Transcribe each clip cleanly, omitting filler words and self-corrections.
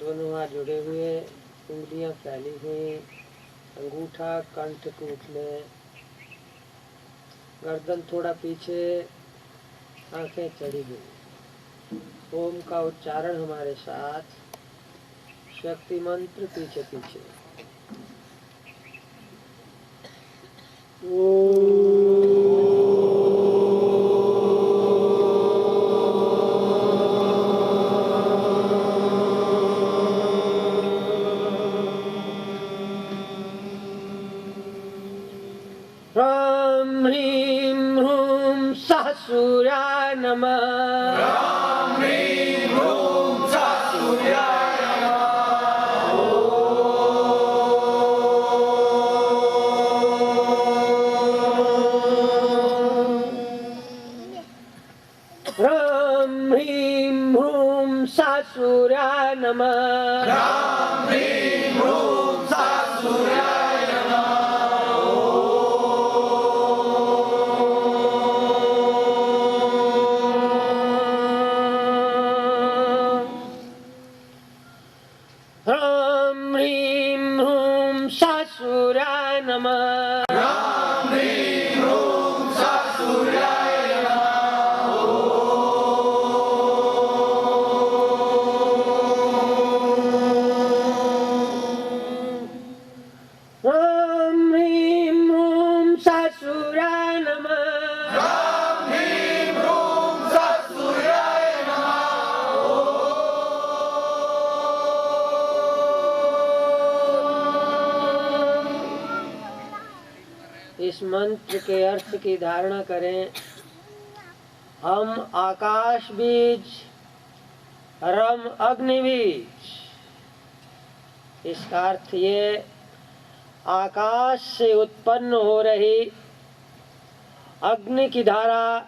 दोनों हाथ जुड़े हुए, उंगलियां फैली हुई, अंगूठा कंठ कूट ले, गर्दन थोड़ा पीछे, आंखें चढ़ी हुई। ओम का उच्चारण हमारे साथ, शक्ति मंत्र पीछे पीछे। ह्रां ह्रीं ह्रूं सः सूर्याय नमः। ह्रां ह्रीं ह्रूं सः सूर्याय नमः। ह्रां ह्रीं ह्रूं सः सूर्याय नमः। ह्रां ह्रीं ह्रूं सः सूर्याय नमः। इस मंत्र के अर्थ की धारणा करें। हम आकाश बीज, रम अग्नि बीज। इसका अर्थ ये, आकाश से उत्पन्न हो रही अग्नि की धारा,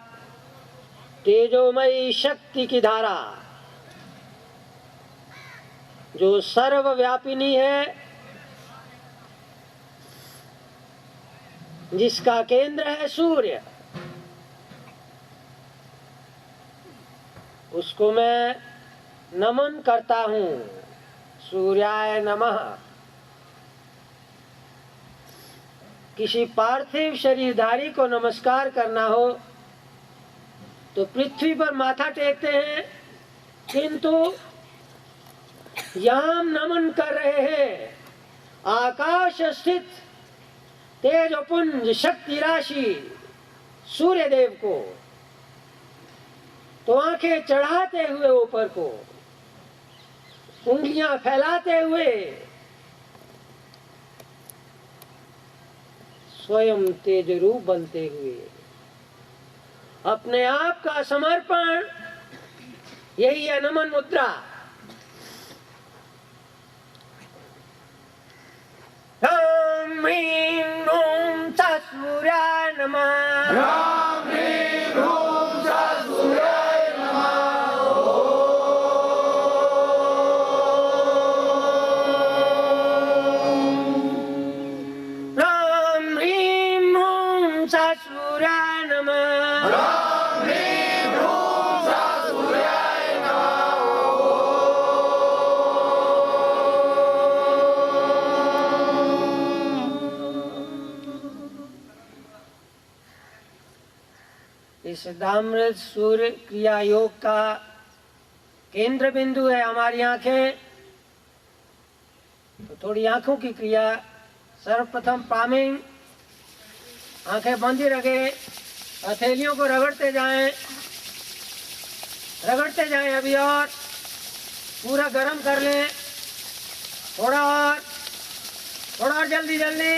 तेजोमयी शक्ति की धारा, जो सर्वव्यापिनी है, जिसका केंद्र है सूर्य, उसको मैं नमन करता हूँ। सूर्याय नमः। किसी पार्थिव शरीरधारी को नमस्कार करना हो तो पृथ्वी पर माथा टेकते हैं, किंतु यहाँ हम नमन कर रहे हैं आकाश स्थित तेजपुंज शक्ति राशि सूर्य देव को। तो आंखें चढ़ाते हुए ऊपर को, उंगलियां फैलाते हुए, स्वयं तेज रूप बनते हुए, अपने आप का समर्पण, यही है नमन मुद्रा। ह्रां ह्रीं ह्रूं सः सूर्याय नमः। इस सिद्धामृत सूर्य क्रिया योग का केंद्र बिंदु है हमारी आंखें। तो थोड़ी आंखों की क्रिया। सर्वप्रथम पामिंग, आंखें बंद ही रखें, हथेलियों को रगड़ते जाएं, रगड़ते जाएं। अभी और पूरा गर्म कर लें, थोड़ा और जल्दी जल्दी,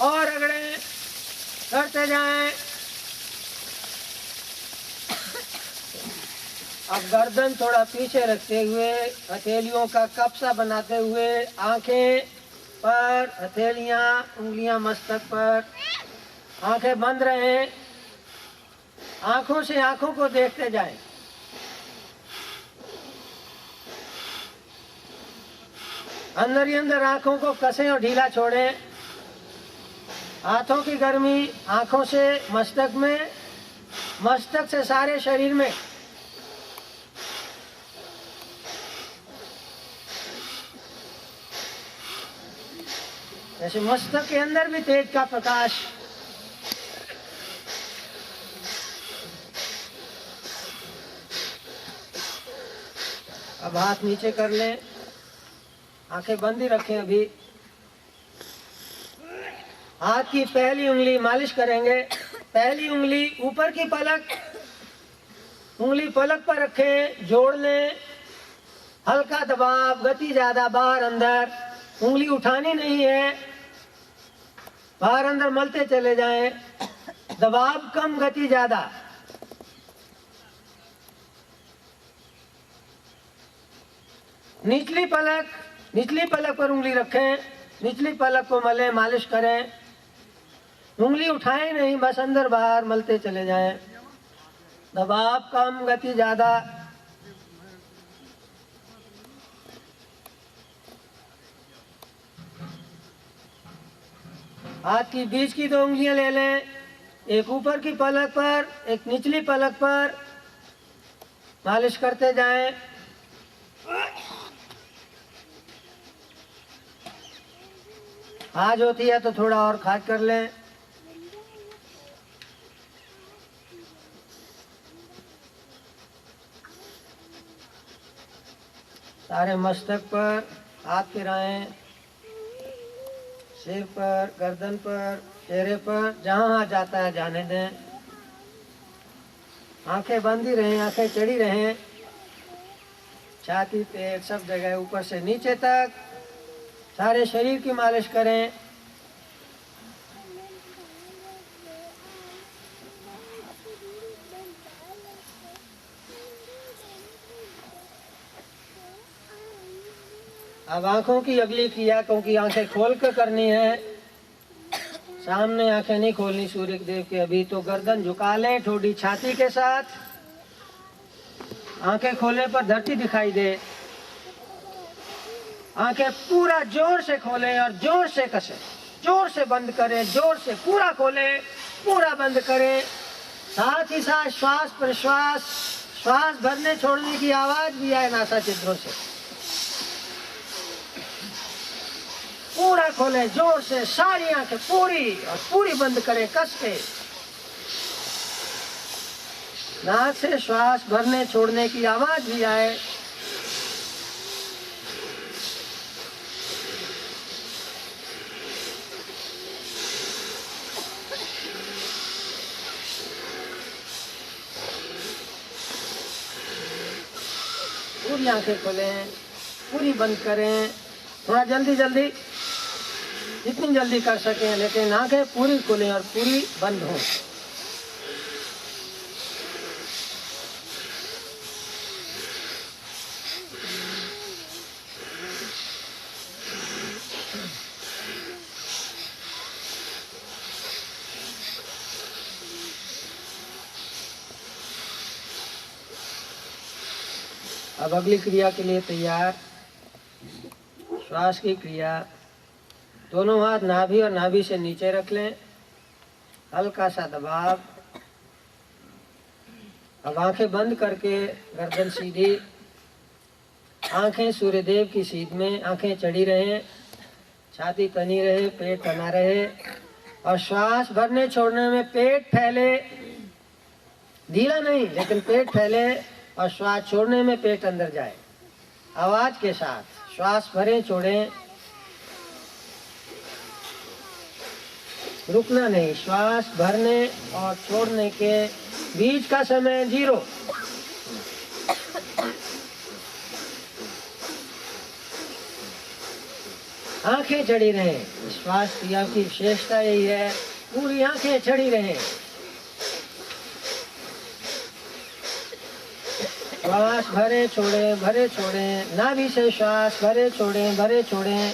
और रगड़ें, करते जाएं। अब गर्दन थोड़ा पीछे रखते हुए, हथेलियों का कपसा बनाते हुए, आंखें पर, हथेलियां, उंगलियां मस्तक पर, आंखें बंद रहें। आंखों से आंखों को देखते जाएं। अंदर ही अंदर आंखों को कसें और ढीला छोड़ें। हाथों की गर्मी आंखों से मस्तक में, मस्तक से सारे शरीर में। जैसे मस्तक के अंदर भी तेज का प्रकाश। अब हाथ नीचे कर लें, आंखें बंद ही रखें। अभी हाथ की पहली उंगली मालिश करेंगे। पहली उंगली ऊपर की पलक, उंगली पलक पर रखें, जोड़ लें। हल्का दबाव, गति ज्यादा, बाहर अंदर। उंगली उठानी नहीं है, बाहर अंदर मलते चले जाएं। दबाव कम, गति ज्यादा। निचली पलक पर उंगली रखें, निचली पलक को मलें, मालिश करें। उंगली उठाएं नहीं, बस अंदर बाहर मलते चले जाएं। दबाव कम, गति ज्यादा। हाथ की बीच की 2 उंगलियां ले लें, एक ऊपर की पलक पर, एक निचली पलक पर। मालिश करते जाएं। आज होती है तो थोड़ा और खाद कर लें। सारे मस्तक पर हाथ फिराएं, सिर पर, गर्दन पर, चेहरे पर, जहां हाथ जाता है जाने दें। आंखें बंद ही रहें, आंखें चढ़ी रहें। छाती, पेट, सब जगह ऊपर से नीचे तक सारे शरीर की मालिश करें। अब आंखों की अगली क्रिया, क्योंकि आंखें खोल कर करनी है, सामने आंखें नहीं खोलनी सूर्य देव के। अभी तो गर्दन झुका लें, ठोड़ी छाती के साथ। आंखें खोलने पर धरती दिखाई दे। आंखें पूरा जोर से खोलें और जोर से कसें, जोर से बंद करें, जोर से पूरा खोलें, पूरा बंद करें। साथ ही साथ श्वास प्रश्वास, श्वास भरने छोड़ने की आवाज भी आए नासा छिद्रों से। पूरा खोलें जोर से, सारी आंखें पूरी और पूरी बंद करें कस के। नाक से श्वास भरने छोड़ने की आवाज भी आए। पूरी आंखें खोलें, पूरी बंद करें। थोड़ा जल्दी जल्दी, जितनी जल्दी कर सकें, लेकिन आंखें पूरी खुलें और पूरी बंद हों। अब अगली क्रिया के लिए तैयार। श्वास की क्रिया। दोनों हाथ नाभि और नाभि से नीचे रख लें, हल्का सा दबाव। अब आंखें बंद करके गर्दन सीधी, आंखें सूर्यदेव की सीध में, आंखें चढ़ी रहें, छाती तनी रहे, पेट तना रहे। और श्वास भरने छोड़ने में पेट फैले, ढीला नहीं लेकिन पेट फैले। और श्वास छोड़ने में पेट अंदर जाए। आवाज के साथ श्वास भरें, छोड़ें, रुकना नहीं। श्वास भरने और छोड़ने के बीच का समय 0। आंखें चढ़ी रहें। श्वास क्रिया की विशेषता यही है, पूरी आंखें चढ़ी रहें। श्वास भरे छोड़े, भरे छोड़े। नाभि से श्वास भरे छोड़े, भरे छोड़े।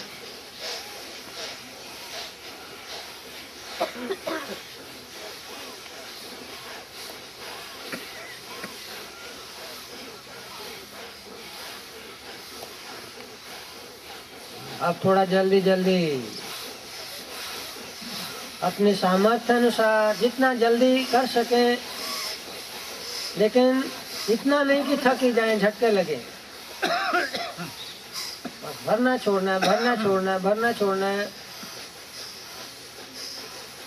अब थोड़ा जल्दी जल्दी अपने सामर्थ्य अनुसार जितना जल्दी कर सकें, लेकिन इतना नहीं कि थक ही जाएं, झटके लगे। बस भरना छोड़ना है, भरना छोड़ना है, भरना छोड़ना है।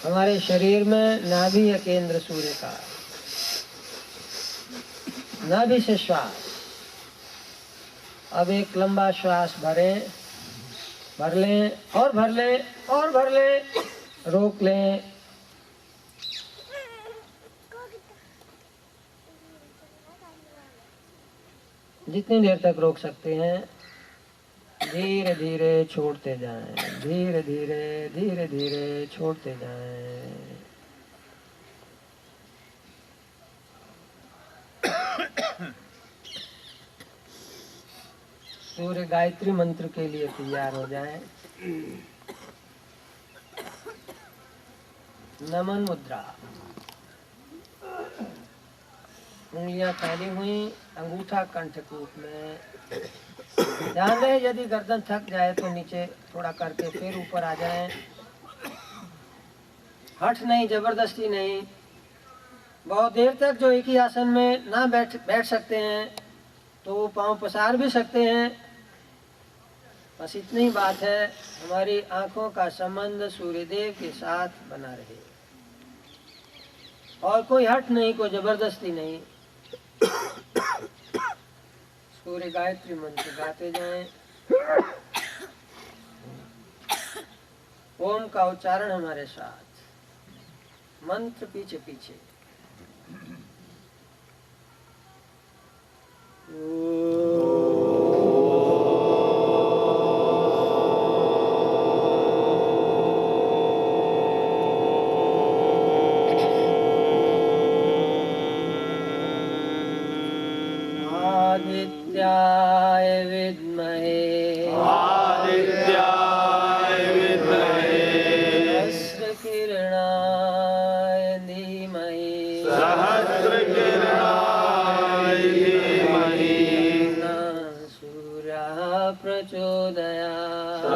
हमारे शरीर में नाभि है केंद्र सूर्य का। नाभि से श्वास। अब एक लंबा श्वास भरें, भर लें और भर लें और भर लें, रोक लें। जितनी देर तक रोक सकते हैं धीरे धीरे छोड़ते जाएं, धीरे धीरे धीरे धीरे छोड़ते जाएं। सूर्य गायत्री मंत्र के लिए तैयार हो जाएं। नमन मुद्रा। उंगलियां फैली हुई, अंगूठा कंठ कूप में। ध्यान रहे यदि गर्दन थक जाए तो नीचे थोड़ा करके फिर ऊपर आ जाएं। हठ नहीं, जबरदस्ती नहीं। बहुत देर तक जो एक ही आसन में ना बैठ सकते हैं तो वो पांव पसार भी सकते हैं। बस इतनी बात है, हमारी आंखों का संबंध सूर्यदेव के साथ बना रहे और कोई हठ नहीं, कोई जबरदस्ती नहीं। सूर्य गायत्री मंत्र गाते जाएं। ओम का उच्चारण हमारे साथ, मंत्र पीछे पीछे। आदित्याय विद्महे, आदित्याय विद्महे, सहस्रकिरणाय धीमहि, सहस्रकिरणाय धीमहि, तन्नः सूर्यः प्रचोदयात्,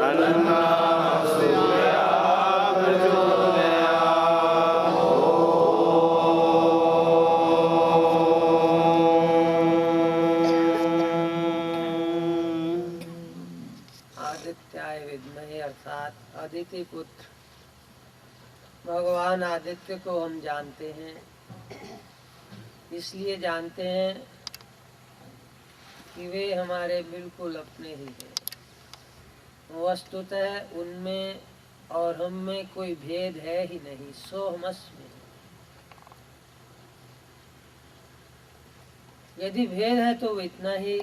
तन्नः सूर्यः प्रचोदयात्। आदित्याय विद्महे अर्थात आदित्य पुत्र भगवान आदित्य को हम जानते हैं। इसलिए जानते हैं कि वे हमारे बिल्कुल अपने ही हैं। वस्तुतः उनमें और हम में कोई भेद है ही नहीं, सोहमस्मि। यदि भेद है तो इतना ही,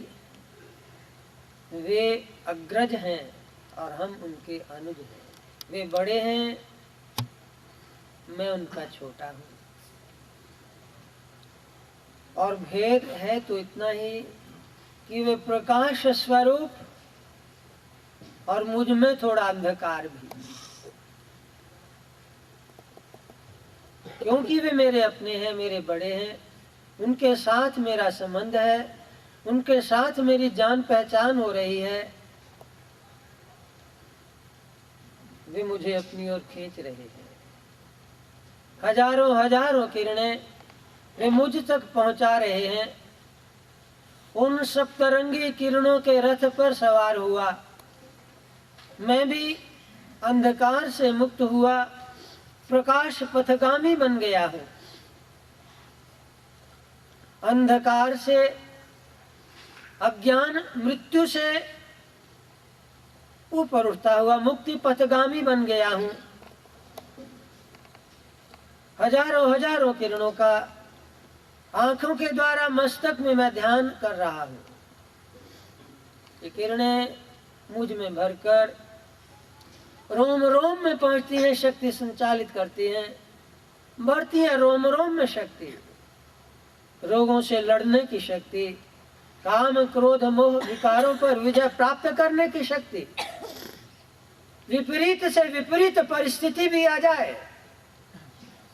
वे अग्रज हैं और हम उनके अनुज हैं। वे बड़े हैं, मैं उनका छोटा हूँ। और भेद है तो इतना ही कि वे प्रकाश स्वरूप और मुझ में थोड़ा अंधकार भी, क्योंकि वे मेरे अपने हैं, मेरे बड़े हैं। उनके साथ मेरा संबंध है, उनके साथ मेरी जान पहचान हो रही है। वे मुझे अपनी ओर खींच रहे हैं। हजारों हजारों किरणें वे मुझ तक पहुंचा रहे हैं। उन सप्तरंगी किरणों के रथ पर सवार हुआ मैं भी अंधकार से मुक्त हुआ, प्रकाश पथगामी बन गया हूं। अंधकार से, अज्ञान मृत्यु से ऊपर उठता हुआ मुक्ति पथगामी बन गया हूं। हजारों हजारों किरणों का आंखों के द्वारा मस्तक में मैं ध्यान कर रहा हूं। ये किरणें मुझ में भरकर रोम रोम में पहुंचती हैं, शक्ति संचालित करती हैं, बढ़ती है रोम रोम में शक्ति, रोगों से लड़ने की शक्ति, काम क्रोध मोह विकारों पर विजय प्राप्त करने की शक्ति, विपरीत से विपरीत परिस्थिति भी आ जाए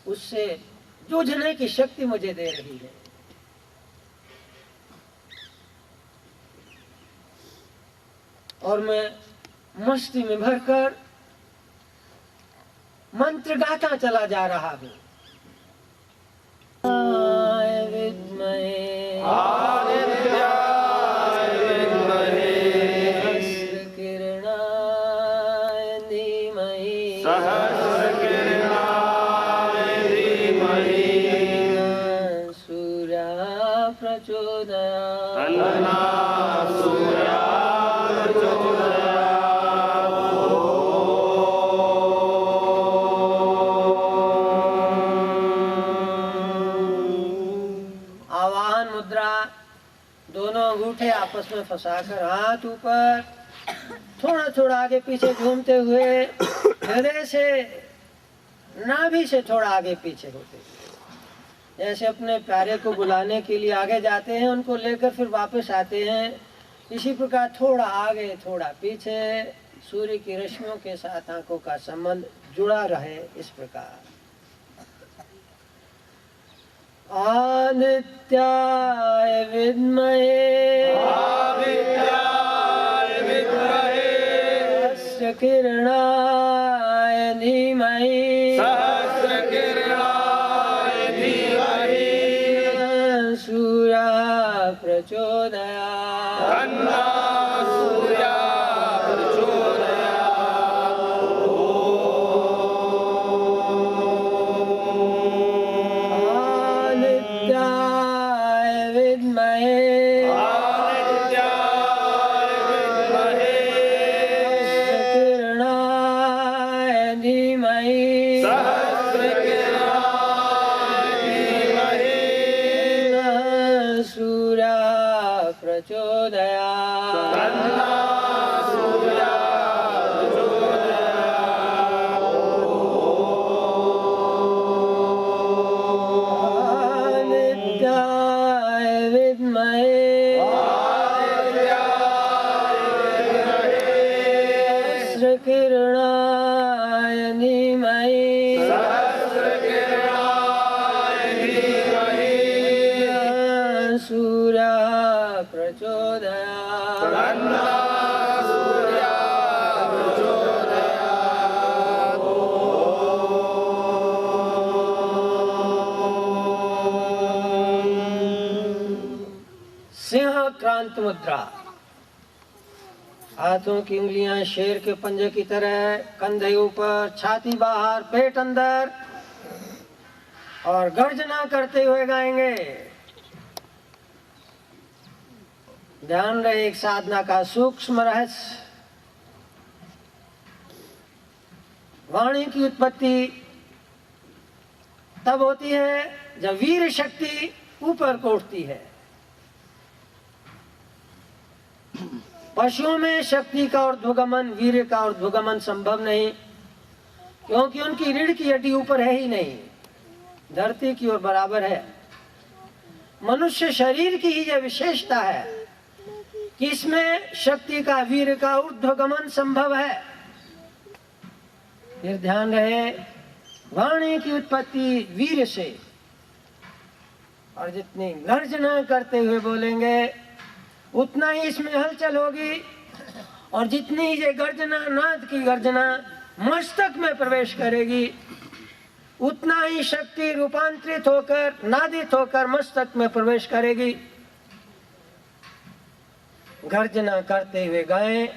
उससे जूझने की शक्ति मुझे दे रही है। और मैं मस्ती में भरकर मंत्र गाता चला जा रहा हूं। विद्महे सहस्रकिरणाय धीमहि सूर्या आवाहन मुद्रा, दोनों अंगूठे आपस में फंसाकर हाथ ऊपर, थोड़ा थोड़ा आगे पीछे घूमते हुए, हृदय से नाभि से थोड़ा आगे पीछे होते हुए, जैसे अपने प्यारे को बुलाने के लिए आगे जाते हैं, उनको लेकर फिर वापस आते हैं, इसी प्रकार थोड़ा आगे थोड़ा पीछे, सूर्य की रश्मियों के साथ आंखों का संबंध जुड़ा रहे। इस प्रकार आदित्याय विद्महे सहस्रकिरणाय धीमहि सूर्या आदित्याय विद्महे सहस्रकिरणाय धीमहि सूर्या आदित्याय विद्महे सहस्रकिरणाय धीमहि सूर्या सिंह क्रांत मुद्रा, हाथों की उंगलियां शेर के पंजे की तरह, कंधे ऊपर, छाती बाहर, पेट अंदर, और गर्जना करते हुए गाएंगे। ध्यान रहे एक साधना का सूक्ष्म रहस्य। वाणी की उत्पत्ति तब होती है जब वीर शक्ति ऊपर को उठती है। पशुओं में शक्ति का ऊर्ध्वगमन, वीर्य का ऊर्ध्वगमन संभव नहीं, क्योंकि उनकी रीढ़ की हड्डी ऊपर है ही नहीं, धरती की ओर बराबर है। मनुष्य शरीर की ही यह विशेषता है कि इसमें शक्ति का, वीर्य का ऊर्ध्वगमन संभव है। फिर ध्यान रहे, वाणी की उत्पत्ति वीर्य से, और जितनी गर्जना करते हुए बोलेंगे उतना ही इसमें हलचल होगी, और जितनी ये गर्जना, नाद की गर्जना मस्तक में प्रवेश करेगी, उतना ही शक्ति रूपांतरित होकर, नादित होकर मस्तक में प्रवेश करेगी। गर्जना करते हुए गाएं,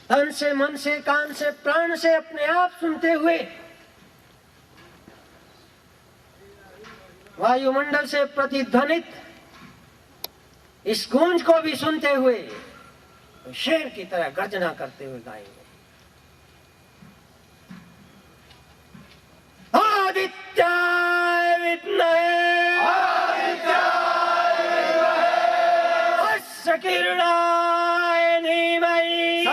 तन से, मन से, कान से, प्राण से अपने आप सुनते हुए, वायुमंडल से प्रतिध्वनित इस गूंज को भी सुनते हुए तो शेर की तरह गर्जना करते हुए गाएंगे। आदित्याय विद्महे सहस्र किरणाय धीमहि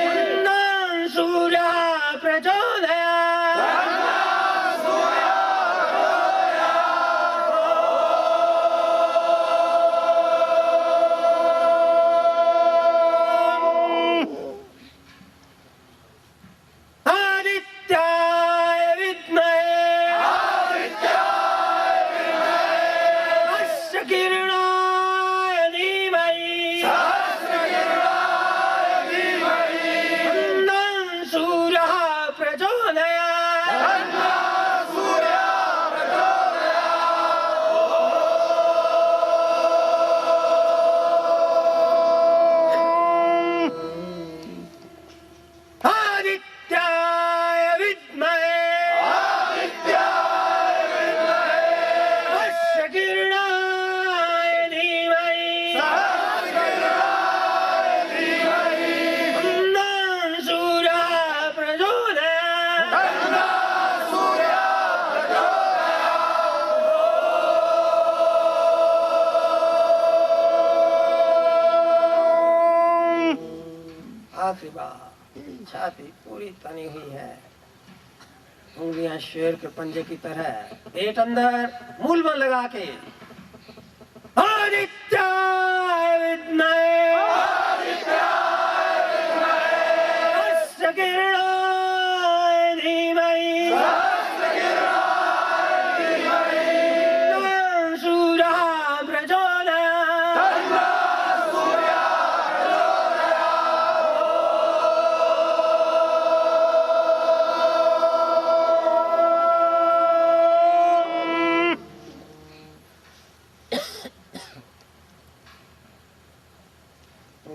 तन्नो सूर्यः प्रचोदयात्। आदित्याय विद्महे सहस्र किरणाय धीमहि तन्नो सूर्यः प्रचोदयात्। आदित्याय विद्महे सहस्र किरणाय धीमहि तन्नो सूर्यः प्रचोदयात्। आखिरी बार छाती पूरी तनी हुई है, उंगलियां शेर के पंजे की तरह, पेट अंदर, मूल में लगा के। आदित्याय विद्महे सहस्र किरणाय धीमहि तन्नो सूर्यः प्रचोदयात्।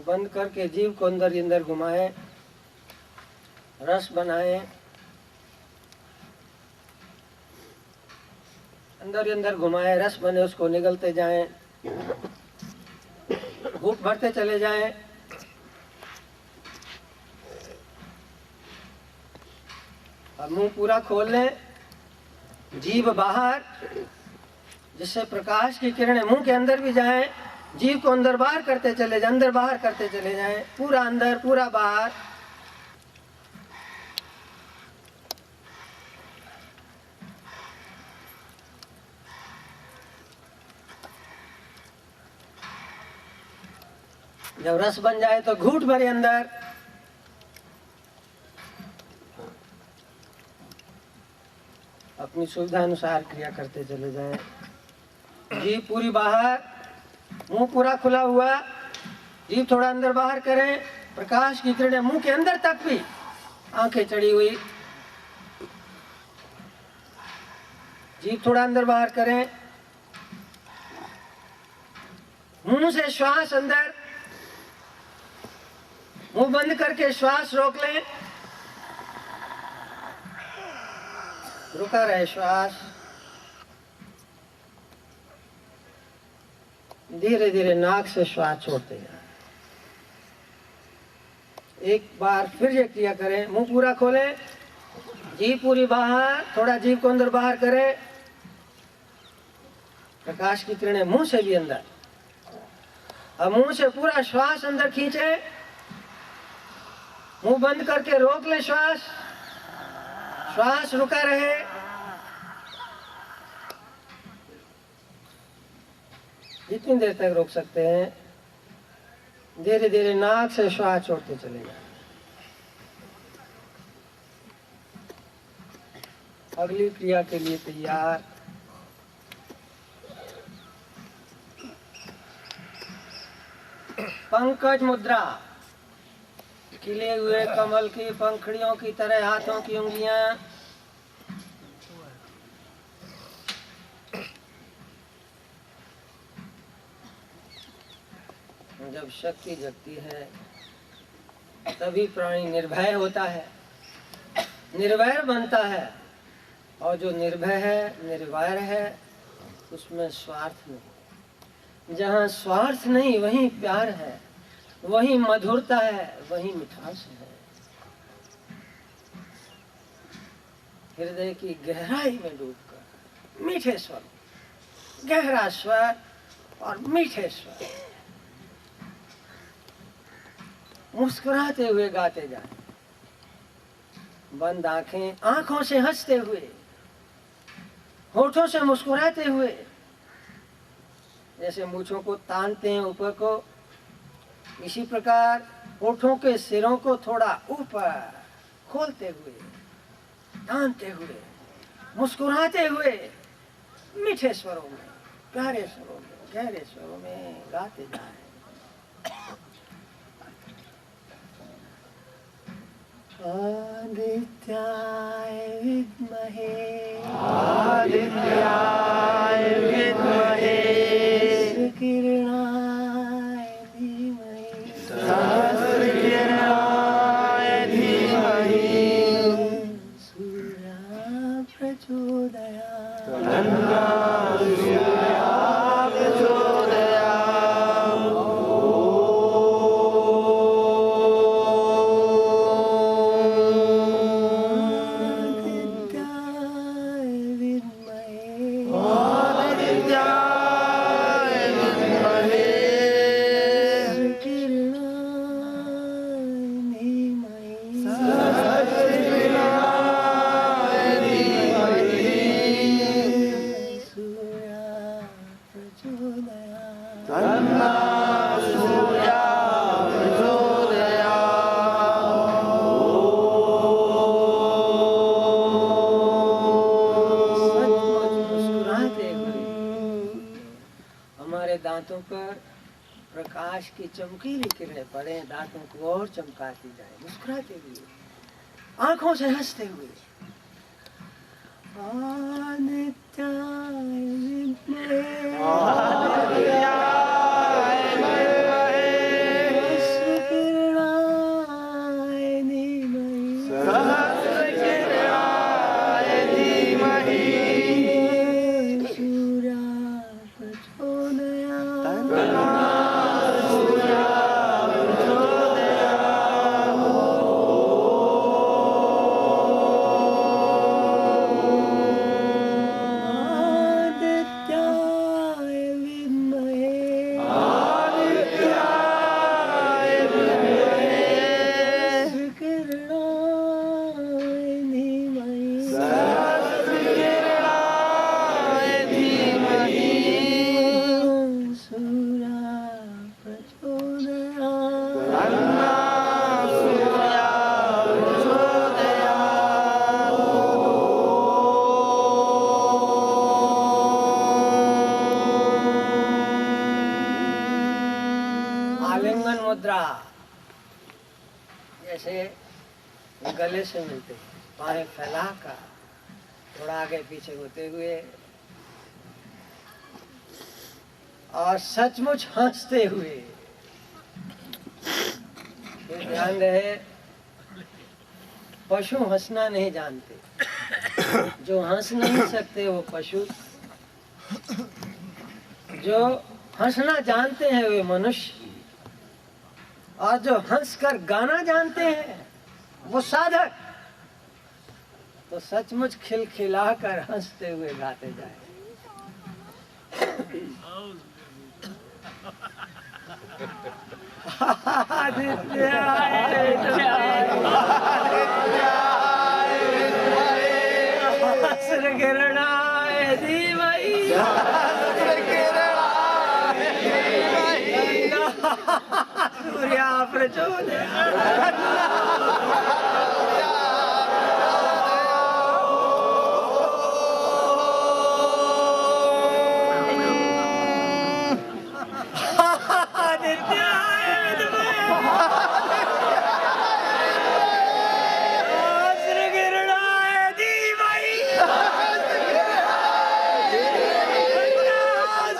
बंद करके जीव को अंदर ही अंदर घुमाए, रस बनाए, अंदर ही अंदर घुमाए, रस बने, उसको निगलते जाएं, भूख भरते चले जाएं। अब मुंह पूरा खोल लें, जीभ बाहर, जिससे प्रकाश की किरणें मुंह के अंदर भी जाएं। जीव को अंदर बाहर करते चले जाएं, अंदर बाहर करते चले जाएं, पूरा अंदर पूरा बाहर। जब रस बन जाए तो घूंट भरे अंदर, अपनी सुविधा अनुसार क्रिया करते चले जाएं। जीभ पूरी बाहर, मुंह पूरा खुला हुआ, जीभ थोड़ा अंदर बाहर करें, प्रकाश की किरणें मुंह के अंदर तक भी, आंखें चढ़ी हुई, जीभ थोड़ा अंदर बाहर करें, मुंह से श्वास अंदर, मुंह बंद करके श्वास रोक लें, रुका रहे श्वास, धीरे धीरे नाक से श्वास छोड़ते हैं। एक बार फिर ये क्रिया करें, मुंह पूरा खोलें, जीभ पूरी बाहर, थोड़ा जीभ को अंदर बाहर करें, प्रकाश की किरणें मुंह से भी अंदर। अब मुंह से पूरा श्वास अंदर खींचे, मुंह बंद करके रोक ले श्वास, श्वास रुका रहे, जितनी देर तक रोक सकते हैं। धीरे धीरे नाक से श्वास छोड़ते चले जाए। अगली क्रिया के लिए तैयार। पंकज मुद्रा, खिले हुए कमल की पंखड़ियों की तरह हाथों की उंगलियां, जब शक्ति जगती है तभी प्राणी निर्भय होता है, निर्वैर बनता है। और जो निर्भय है, निर्वैर है, उसमें स्वार्थ नहीं। जहाँ स्वार्थ नहीं वहीं प्यार है, वहीं मधुरता है, वहीं मिठास है। हृदय की गहराई में डूबकर मीठे स्वर, गहरा स्वर और मीठे स्वर, मुस्कुराते हुए गाते जाए। बंद आंखें, आंखों से हंसते हुए, होठों से मुस्कुराते हुए, जैसे मूछों को तानते हैं ऊपर को, इसी प्रकार होठों के सिरों को थोड़ा ऊपर खोलते हुए, तानते हुए, मुस्कुराते हुए, मीठे स्वरों में, प्यारे स्वरों में, गहरे स्वरों में गाते जाए। आदित्याय विद्महे, आदित्याय विद्महे, सहस्रकिरणाय धीमहि, सहस्रकिरणाय धीमहि, सूर्या प्रचोदयात्, तन्नः सूर्यः प्रचोदयात्। आदित्याय विद्महे, आदित्याय विद्महे, सहस्रकिरणाय धीमहि, सहस्रकिरणाय धीमहि, सूर्या प्रचोदयात्, तन्नः सूर्यः सचमुच मुस्कुराते हुए हमारे दांतों पर प्रकाश की चमकीली किरणें पड़े, दांतों को और चमकाती जाए, मुस्कुराते हुए, आंखों से हंसते हुए। आदित्याय विद्महे, सहस्रकिरणाय धीमहि, सहस्रकिरणाय धीमहि, सूर्या प्रचोदयात्, आदित्याय विद्महे, आदित्याय विद्महे, सहस्रकिरणाय धीमहि, सहस्रकिरणाय धीमहि, सूर्या प्रचोदयात्, तन्नः सूर्यः आलिंगन मुद्रा, जैसे गले से मिलते, बाहें फैलाकर थोड़ा आगे पीछे होते हुए और सचमुच हंसते हुए। ये ध्यान रहे, पशु हंसना नहीं जानते, जो हंस नहीं सकते वो पशु, जो हंसना जानते हैं वे मनुष्य, और जो हंसकर गाना जानते हैं वो साधक। तो सचमुच खिलखिलाकर हंसते हुए गाते जाए। सहस्रकिरणाय धीमहि, सूर्या प्रचोदयात्, आदित्याय विद्महे, सहस्रकिरणाय धीमहि,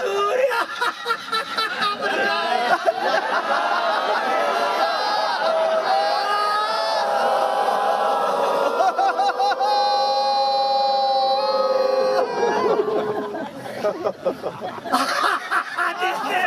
सूर्या आदित्य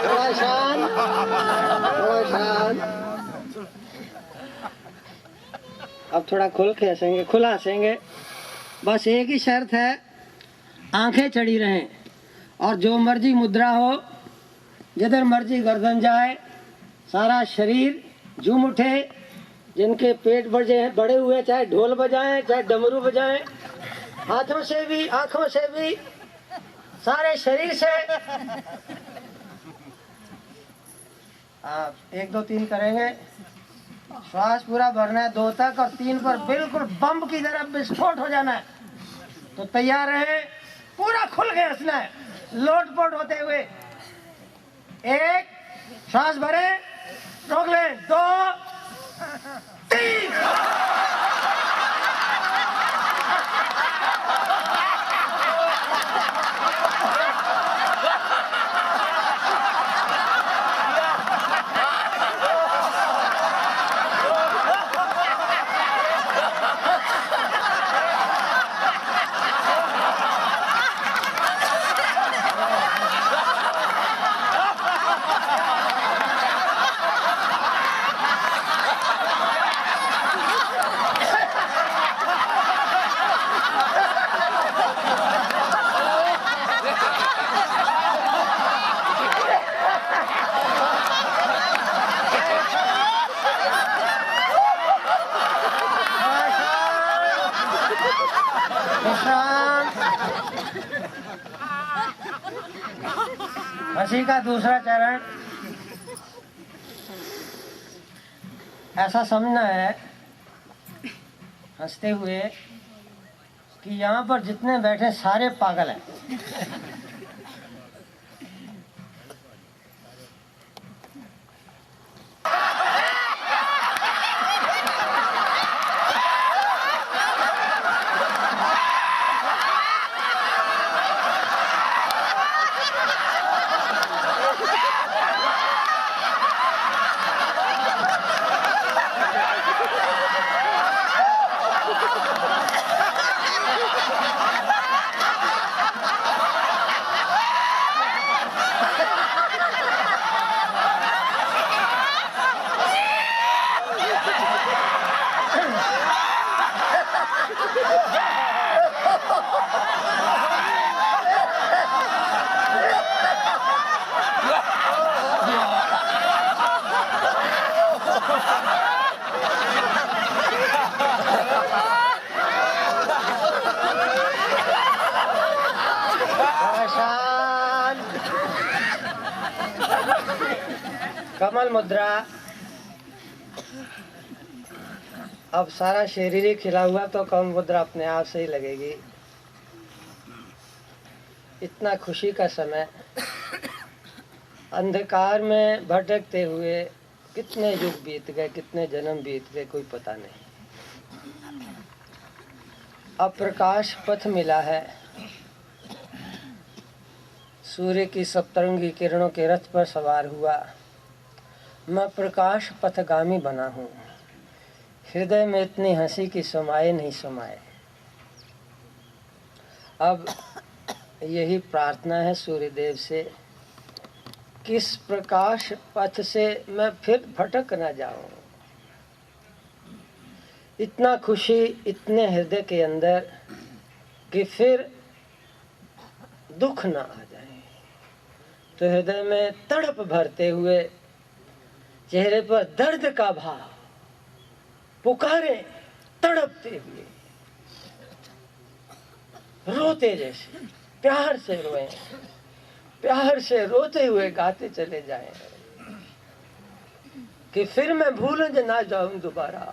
थोड़ा शांत, थोड़ा शांत। अब थोड़ा खुल के हंसेंगे, खुला हंसेंगे। बस एक ही शर्त है, आंखें चढ़ी रहें और जो मर्जी मुद्रा हो, जिधर मर्जी गर्दन जाए, सारा शरीर झूम उठे। जिनके पेट बड़े हुए, चाहे ढोल बजाएं, चाहे डमरू बजाएं, हाथों से भी, आंखों से भी, सारे शरीर से। आप 1 2 3 करेंगे। श्वास पूरा भरना है 2 तक और 3 पर बिल्कुल बम की तरह विस्फोट हो जाना है। तो तैयार रहे, पूरा खुल के हंसना है लोटपोट होते हुए। 1, श्वास भरे, रोक लें, 2 3। हंसी का दूसरा चरण ऐसा समझना है हंसते हुए कि यहाँ पर जितने बैठे सारे पागल हैं। कमल मुद्रा। अब सारा शरीर ही खिला हुआ तो कमल मुद्रा अपने आप से ही लगेगी। इतना खुशी का समय, अंधकार में भटकते हुए कितने युग बीत गए, कितने जन्म बीत गए, कोई पता नहीं। अब प्रकाश पथ मिला है। सूर्य की सप्तरंगी किरणों के रथ पर सवार हुआ। मैं प्रकाश पथगामी बना हूँ। हृदय में इतनी हंसी की समाये नहीं समाये। अब यही प्रार्थना है सूर्यदेव से, किस प्रकाश पथ से मैं फिर भटक न जाऊं। इतना खुशी इतने हृदय के अंदर कि फिर दुख न आ जाए। तो हृदय में तड़प भरते हुए, चेहरे पर दर्द का भाव, पुकारे तड़पते हुए। रोते जैसे, प्यार से रोए, प्यार से रोते हुए गाते चले जाए कि फिर मैं भूल ना जाऊं दोबारा,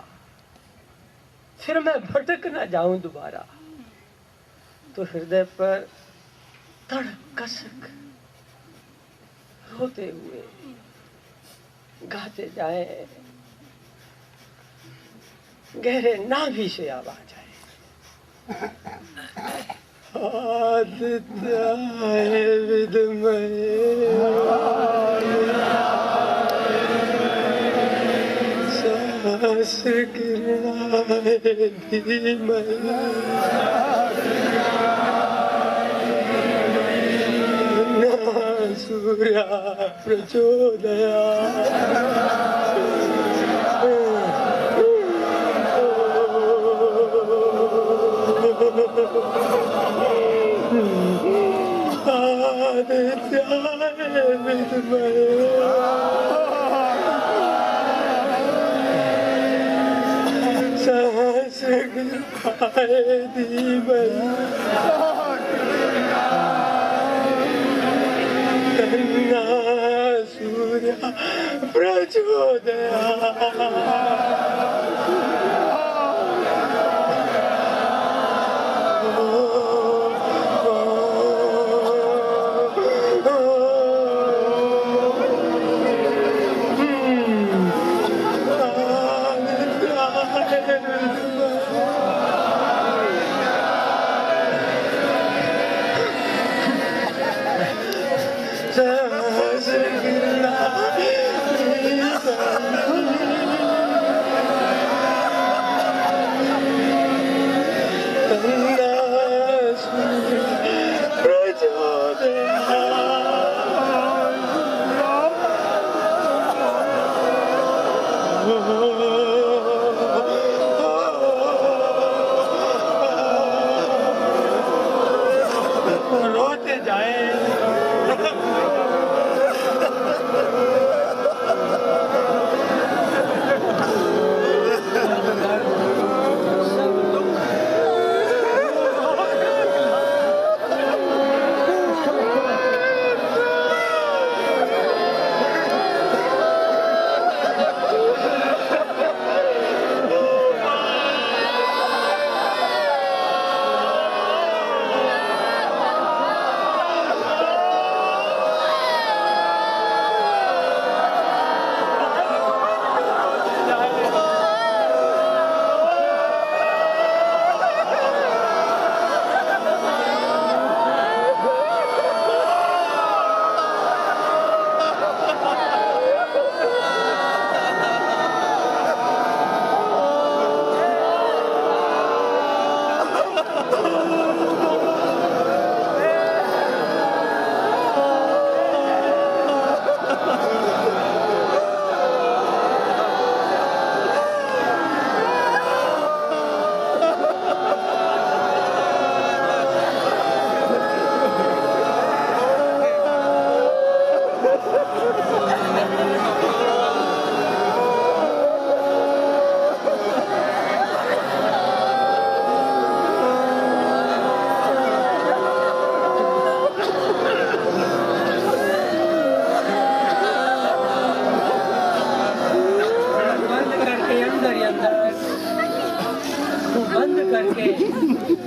फिर मैं भटक ना जाऊं दोबारा। तो हृदय पर तड़क कसक रोते हुए गाते जाए, गहरे नाभि से आवाज आए, आदित्याय विद्महे सहस्रकिरणाय धीमहि तन्नः सूर्यः प्रचोदयात्। आदित्याय विद्महे सहस्रकिरणाय धीमहि तन्नः सूर्यः रोते जाए।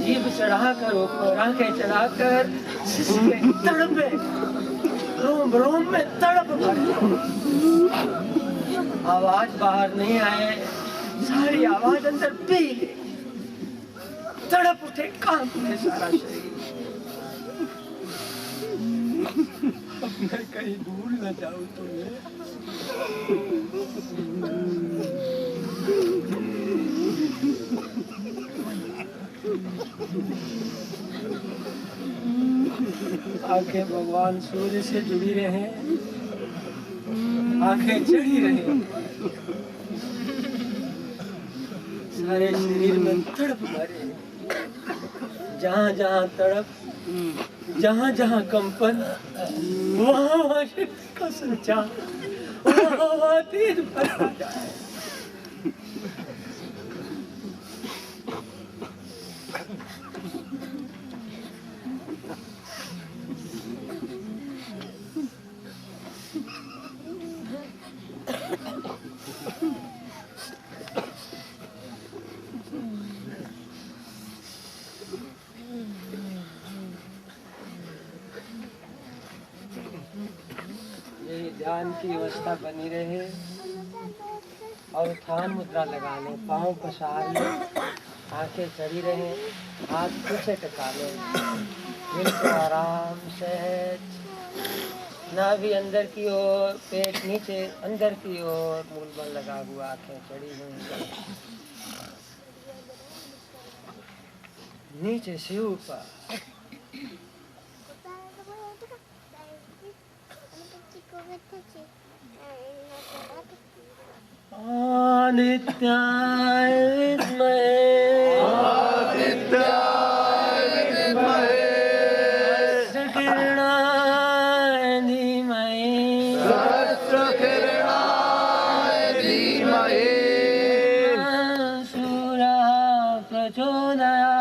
जीभ चढ़ाकर ऊपर आंखें चढ़ाकर उसके तड़पे रोम रोम में तड़प भर आवाज बाहर नहीं आए, सारी आवाज अंदर पी ले, तड़प उठे, कांप उठे सारा शरीर। अब मैं कहीं भूल न जाऊं तुम्हें। आंखें भगवान सूर्य से जुड़ी रहे, आंखें चढ़ी रहे, सारे शरीर में तड़प भरे, जहाँ जहाँ तड़प, जहाँ जहाँ कंपन, वहाँ वहाँ का संचार, वहाँ वहाँ तेज भरा जाए। ध्यान की अवस्था बनी रहे और उत्थान मुद्रा लगा लें, पाँव पसार लें, आंखें चढ़ी रहे, हाथ पीछे टिका लें, बिल्कुल आराम सहज, नाभि अंदर की ओर, पेट नीचे अंदर की ओर, मूल बल लगा हुआ, आंखें चढ़ी हुई, नीचे से ऊपर। आदित्याय विद्महे सहस्रकिरणाय धीमहि सूर्यः प्रचोदयात्।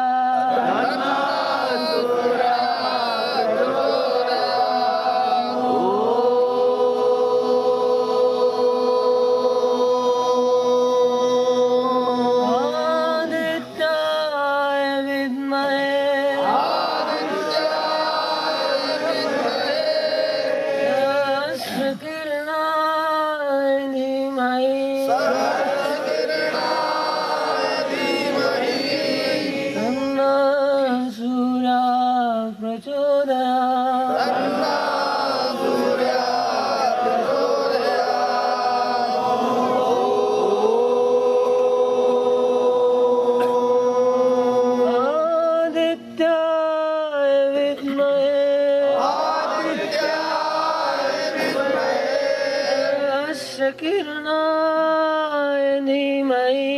किरणाय धीमहि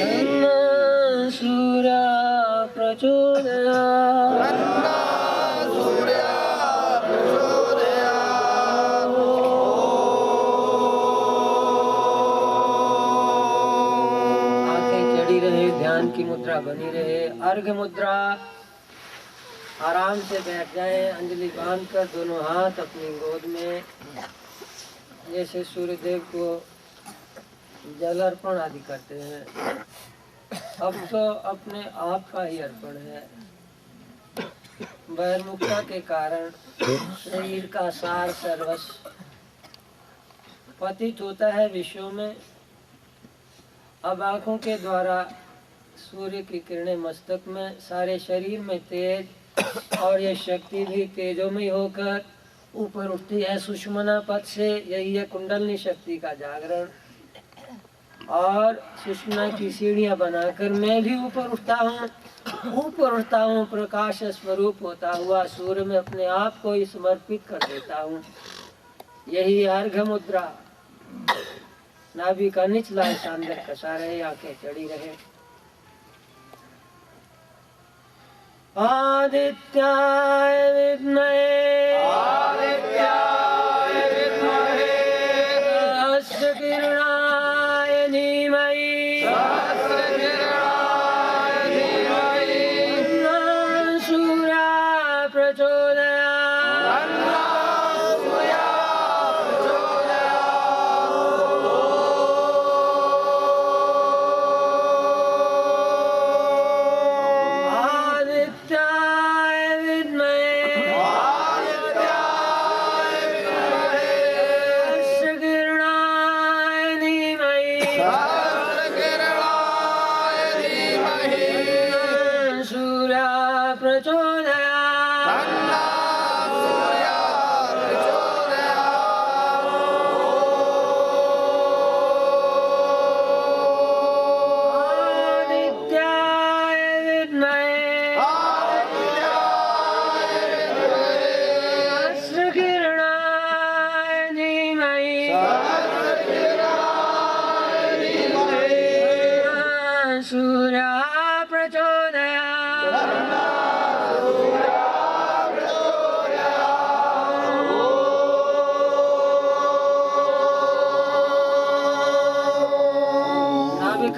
तन्नः सूर्यः प्रचोदयात्। आंखें चढ़ी रहे, ध्यान की मुद्रा बनी रहे। अर्घ मुद्रा, आराम से बैठ जाएं, अंजलि बांधकर दोनों हाथ अपनी गोद में, जैसे सूर्यदेव को जल अर्पण आदि करते हैं। अब तो अपने आप का ही अर्पण है। बहिर्मुखता के कारण शरीर का सार सर्वस्व पतित होता है विश्व में। अब आंखों के द्वारा सूर्य की किरणें मस्तक में, सारे शरीर में तेज, और ये शक्ति भी तेजोमय होकर ऊपर उठती है सुषुम्ना पद से। यही है कुंडलनी शक्ति का जागरण। और सुषुम्ना की सीढ़ियां बनाकर मैं भी ऊपर उठता हूँ, प्रकाश स्वरूप होता हुआ सूर्य में अपने आप को ही समर्पित कर देता हूँ। यही अर्घ मुद्रा। नाभि का निचला हिस्सा अंदर कसा रहे, आंखें चढ़ी रहे। आदित्याय विद्महे सहस्रकिरणाय धीमहि तन्नः सूर्यः प्रचोदयात्।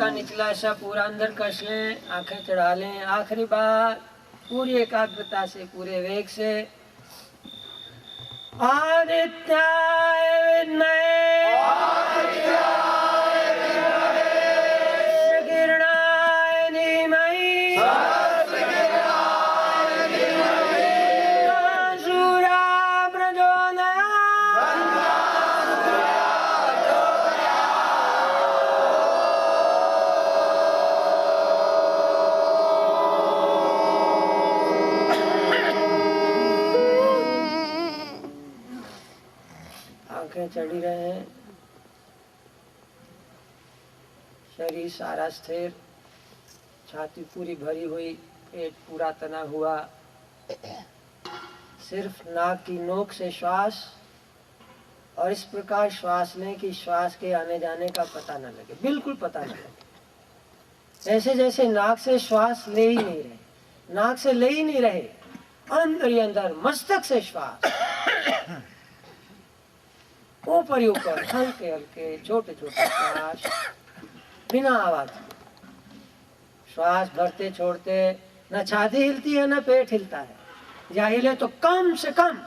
निचला हिस्सा पूरा अंदर कस लें, आंखें चढ़ा लें। आखिरी बार पूरी एकाग्रता से, पूरे वेग से। आदित्याय विद्महे सहस्रकिरणाय धीमहि चढ़ी रहे हैं। शरीर सारा स्थिर, छाती पूरी भरी हुई, पेट पूरा तना हुआ। सिर्फ नाक की नोक से श्वास, और इस प्रकार श्वास लें कि श्वास के आने जाने का पता न लगे, बिल्कुल पता न लगे। ऐसे जैसे नाक से श्वास ले ही नहीं रहे, नाक से ले ही नहीं रहे, अंदर ही अंदर मस्तक से श्वास, ऊपर ही ऊपर, हल्के हल्के छोटे छोटे श्वास, बिना आवाज। श्वास भरते छोड़ते न छाती हिलती है न पेट हिलता है, या हिले तो कम से कम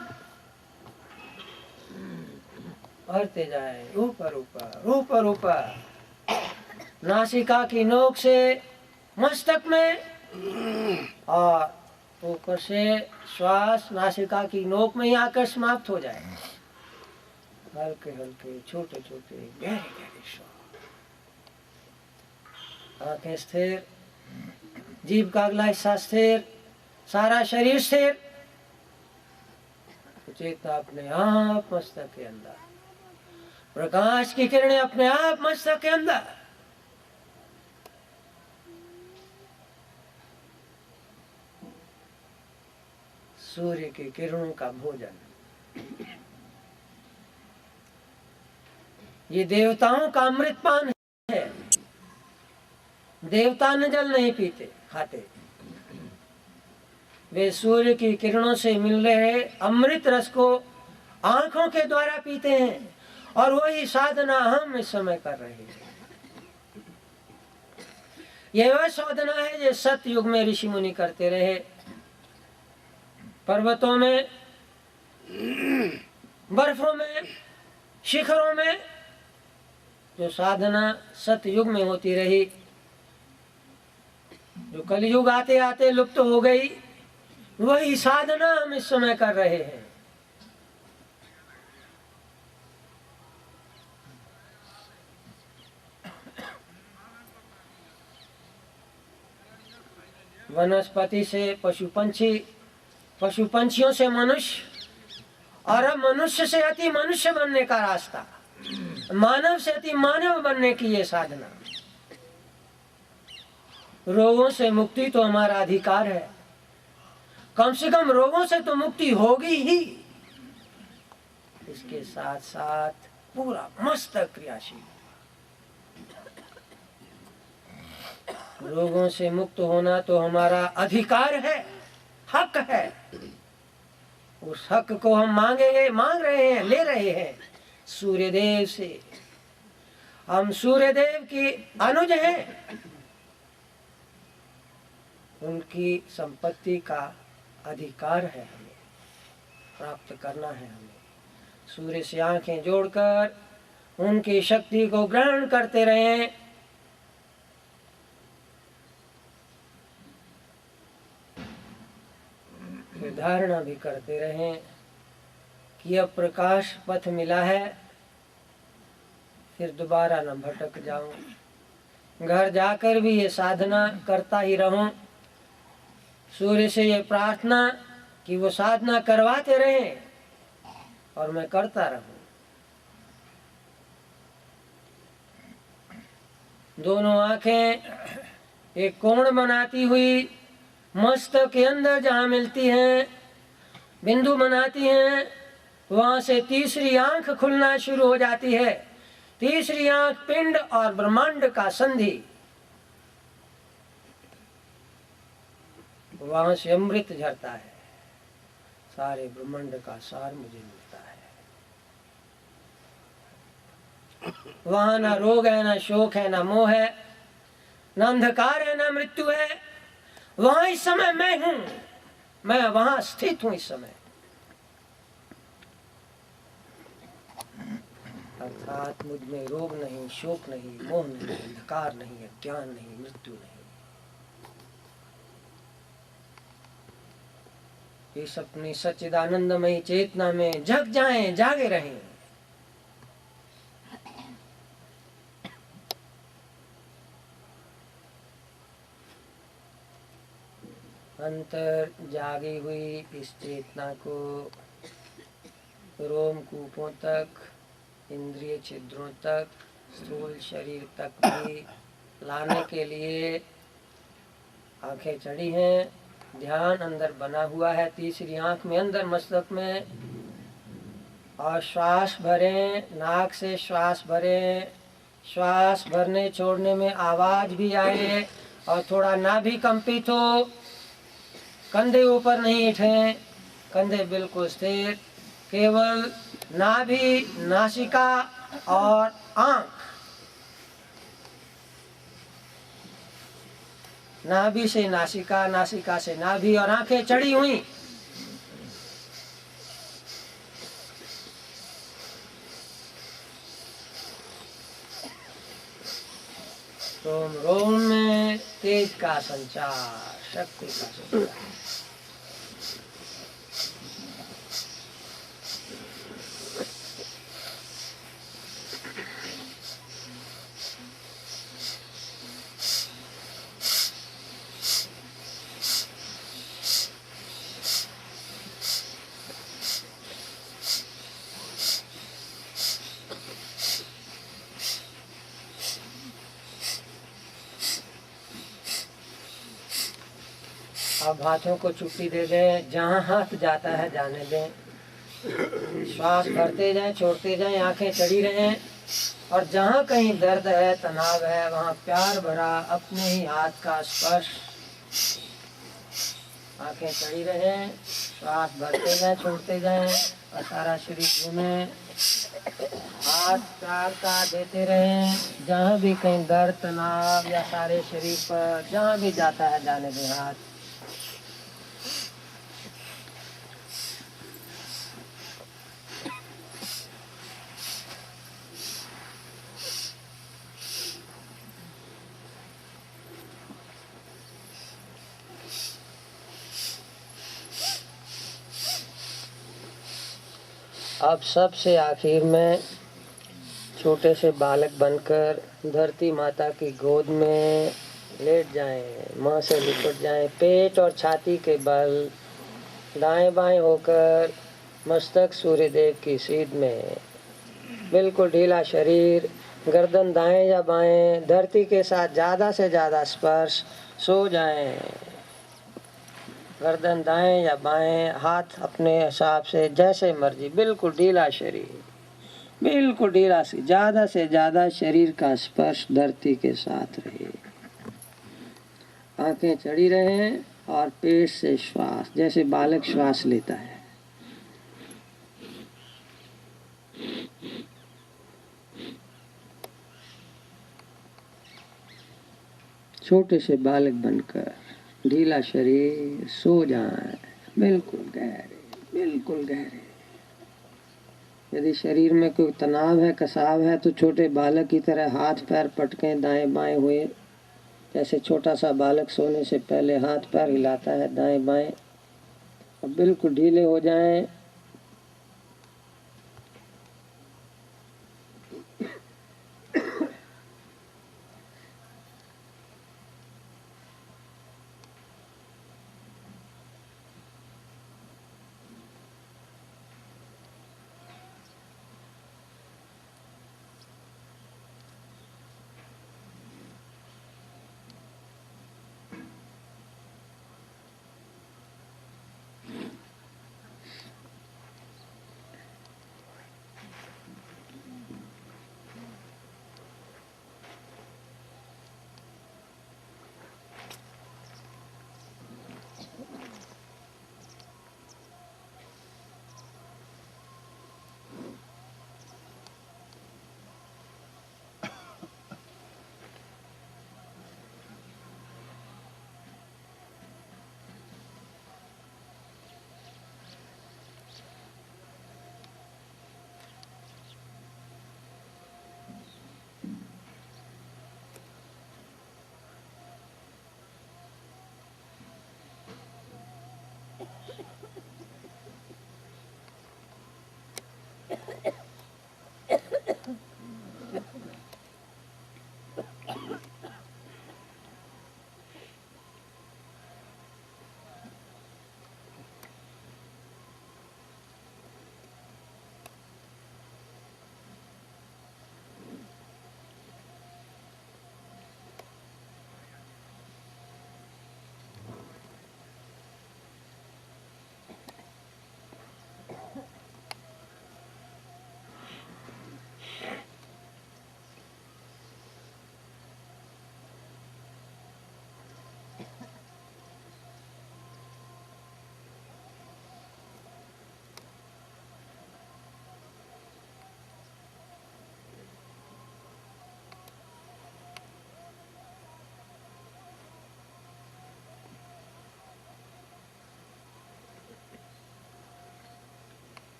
भरते जाए, ऊपर ऊपर ऊपर ऊपर, नासिका की नोक से मस्तक में, और ऊपर से श्वास नासिका की नोक में ही आकर समाप्त हो जाए। हल्के हल्के छोटे छोटे गहरे गहरे श्वास, आंखें स्थिर, जीभ का अगला हिस्सा स्थिर, सारा शरीर स्थिर। चेतना अपने आप मस्तक के अंदर, प्रकाश की किरणें अपने आप मस्तक के अंदर। सूर्य की किरणों का भोजन, ये देवताओं का अमृतपान है। देवता न जल नहीं पीते खाते, वे सूर्य की किरणों से मिल रहे अमृत रस को आंखों के द्वारा पीते हैं, और वही साधना हम इस समय कर रहे हैं। यह वह साधना है जो सतयुग में ऋषि मुनि करते रहे। पर्वतों में, बर्फों में, शिखरों में जो साधना सतयुग में होती रही, जो कलयुग आते आते लुप्त हो गई, वही साधना हम इस समय कर रहे हैं। वनस्पति से पशु पंछी, पशु पंछियों से मनुष्य, और अब मनुष्य से अति मनुष्य बनने का रास्ता, मानव से अति मानव बनने की ये साधना। रोगों से मुक्ति तो हमारा अधिकार है, कम से कम रोगों से तो मुक्ति होगी ही। इसके साथ साथ पूरा मस्तक क्रियाशील। रोगों से मुक्त होना तो हमारा अधिकार है, हक है। उस हक को हम मांगेंगे, मांग रहे हैं, ले रहे हैं सूर्यदेव से। हम सूर्यदेव की अनुज हैं, उनकी संपत्ति का अधिकार है, हमें प्राप्त करना है। हमें सूर्य से आंखें जोड़कर उनकी शक्ति को ग्रहण करते रहें। फिर धारणा भी करते रहें कि अब प्रकाश पथ मिला है, फिर दोबारा न भटक जाऊं। घर जाकर भी ये साधना करता ही रहूं। सूर्य से ये प्रार्थना कि वो साधना करवाते रहें और मैं करता रहूं। दोनों आंखें एक कोण बनाती हुई मस्तक के अंदर जहां मिलती हैं, बिंदु बनाती हैं, वहां से तीसरी आंख खुलना शुरू हो जाती है। तीसरी आंख पिंड और ब्रह्मांड का संधि, वहां से अमृत झरता है, सारे ब्रह्मांड का सार मुझे मिलता है। वहां ना रोग है, ना शोक है, ना मोह है, ना अंधकार है, ना मृत्यु है। वहां इस समय मैं हूं, मैं वहां स्थित हूं इस समय। अर्थात मुझ में रोग नहीं, शोक नहीं, मोह नहीं, अंधकार नहीं, अज्ञान नहीं, मृत्यु नहीं। इस अपनी सच्चिदानंदमयी चेतना में जग जाएं, जागे रहें। अंतर जागी हुई इस चेतना को रोम कूपों तक इंद्रिय छिद्रों तक, स्थूल शरीर तक भी लाने के लिए आंखें चढ़ी हैं। ध्यान अंदर बना हुआ है, तीसरी आंख में, अंदर मस्तक में। और श्वास भरें, नाक से श्वास भरें। श्वास भरने छोड़ने में आवाज भी आए और थोड़ा नाभि कंपित हो। कंधे ऊपर नहीं उठें, कंधे बिल्कुल स्थिर, केवल नाभि, नासिका और आंख। नाभि से नासिका, नासिका से नाभि, और आंखें चढ़ी हुई। रोम रोम में तेज का संचार, शक्ति का संचार। अब हाथों को छुट्टी दे दें, जहाँ हाथ जाता है जाने दें। श्वास भरते जाएं, छोड़ते जाएं, आंखें चढ़ी रहें। और जहाँ कहीं दर्द है, तनाव है, वहाँ प्यार भरा अपने ही हाथ का स्पर्श। आंखें चढ़ी रहें, श्वास भरते जाएं, छोड़ते जाएं और सारा शरीर घूमे। हाथ प्यार का देते रहें, जहाँ भी कहीं दर्द, तनाव या सारे शरीर पर जहाँ भी जाता है जाने दें हाथ। अब सबसे आखिर में छोटे से बालक बनकर धरती माता की गोद में लेट जाएं, माँ से लिपट जाएं। पेट और छाती के बल दाएं बाएं होकर मस्तक सूर्यदेव की सीध में, बिल्कुल ढीला शरीर, गर्दन दाएं या बाएं, धरती के साथ ज़्यादा से ज़्यादा स्पर्श। सो जाएं, गर्दन दाएं या बाएं, हाथ अपने हिसाब से जैसे मर्जी, बिल्कुल ढीला शरीर, बिल्कुल ढीला से ज्यादा शरीर का स्पर्श धरती के साथ रहे। आंखें चढ़ी रहें और पेट से श्वास, जैसे बालक श्वास लेता है। छोटे से बालक बनकर ढीला शरीर सो जाए, बिल्कुल गहरे, बिल्कुल गहरे। यदि शरीर में कोई तनाव है, कसाव है, तो छोटे बालक की तरह हाथ पैर पटकें दाएं बाएं हुए, जैसे छोटा सा बालक सोने से पहले हाथ पैर हिलाता है दाएं बाएं, और बिल्कुल ढीले हो जाएं।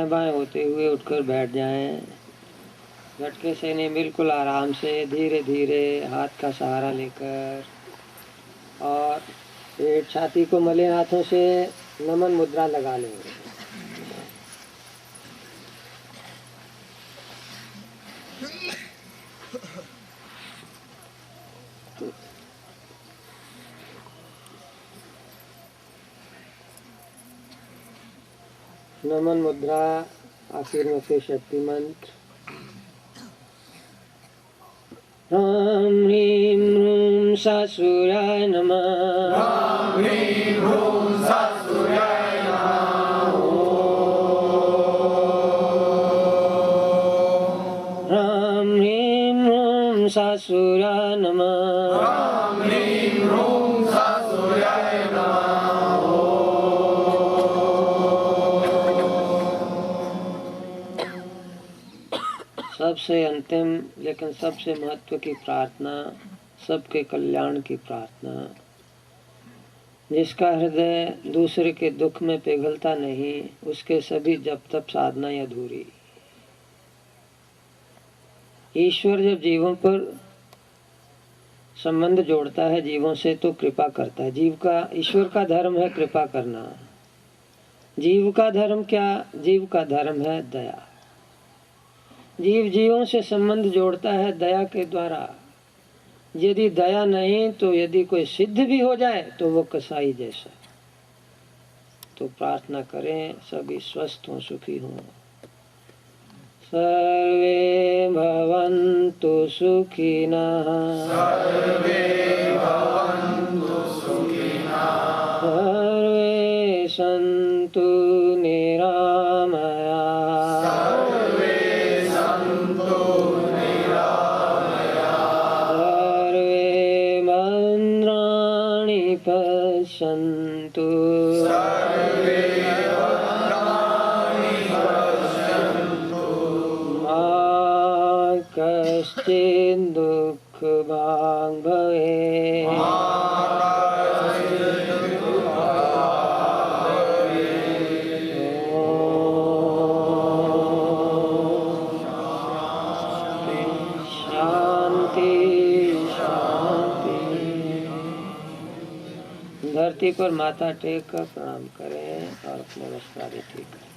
दाएं बाएं होते हुए उठकर बैठ जाएं। झटके से नहीं, बिल्कुल आराम से धीरे धीरे हाथ का सहारा लेकर, और पेट छाती को मलिन हाथों से नमन मुद्रा लगा लेंगे। नमन मुद्रा, आखिर में फिर शक्ति मंत्र। राम ह्रीं ह्रूं सा सूर्याय नमः। राम ह्रीं ह्रूं सा सूर्याय नमः। राम ह्रीं ह्रूं सा सूर्याय नमः। राम ह्रीं ह्रूं सा सूर्याय नमः। सबसे अंतिम लेकिन सबसे महत्व की प्रार्थना, सबके कल्याण की प्रार्थना। जिसका हृदय दूसरे के दुख में पिघलता नहीं, उसके सभी जप तप साधनाएं अधूरी। ईश्वर जब जीवों पर संबंध जोड़ता है जीवों से, तो कृपा करता है। ईश्वर का धर्म है कृपा करना। जीव का धर्म क्या? जीव का धर्म है दया। जीव जीवों से संबंध जोड़ता है दया के द्वारा। यदि दया नहीं तो यदि कोई सिद्ध भी हो जाए तो वो कसाई जैसा। तो प्रार्थना करें सभी स्वस्थ हों, सुखी हों। सर्वे भवन्तु सुखिनः। सर्वे भवन्तु सुखिनः। सर्वे सन्तु निरामयाः। सर्वे सन्तु निरामयाः। सर्वे भद्राणि पश्यन्तु। सर्वे भद्राणि पश्यन्तु। मा कश्चित् दुःखभाग् भवेत्। धरती पर माथा टेक कर प्रणाम करें और अपने वस्त्र आदि ठीक करें।